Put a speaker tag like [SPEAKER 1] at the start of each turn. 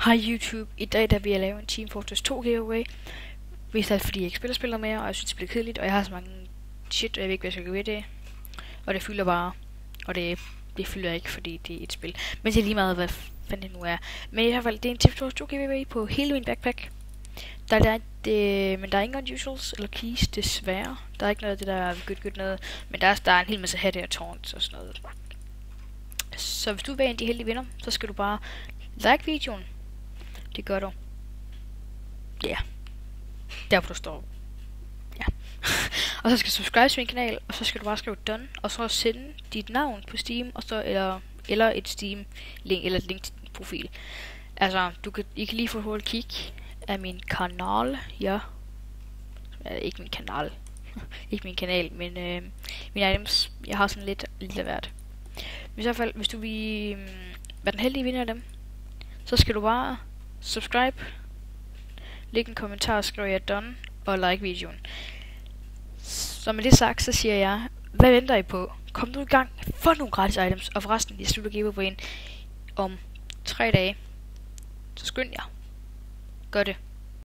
[SPEAKER 1] Hej YouTube, i dag der vil jeg lave en Team Fortress 2 giveaway. Hvis det er fordi jeg ikke spiller mere, og jeg synes det bliver kedeligt, og jeg har så mange shit, og jeg ved ikke hvad jeg skal gøre ved det. Og det fylder bare, og det fylder ikke, fordi det er et spil. Men det er lige meget hvad fanden det nu er. Men i hvert fald, det er en Team Fortress 2 giveaway på hele min backpack. Men der er ingen unusuals eller keys, desværre. Der er ikke noget af det der good noget. Men der er en hel masse hatte og taunts og sådan noget. Så hvis du vil være en af de heldige vinder, så skal du bare like videoen. Det gør du. Ja. Yeah. Der hvor du står. Ja. Og så skal du subscribe til min kanal, og så skal du bare skrive done, og så sende dit navn på Steam, og så eller et Steam link, eller et link til din profil. Altså, I kan lige få et hurtigt kig af min kanal, ja. Ikke min kanal. Ikke min kanal, men mine items. Jeg har sådan lidt af hvert. Men i hvert fald, hvis du vil være den heldige vinder af dem, så skal du bare subscribe, læg en kommentar, skriv jeg done, og like videoen. Så med det sagt, så siger jeg, hvad venter I på? Kom nu i gang, få nogle gratis items, og forresten, jeg slutter giveawayen om 3 dage. Så skynd jer. Gør det.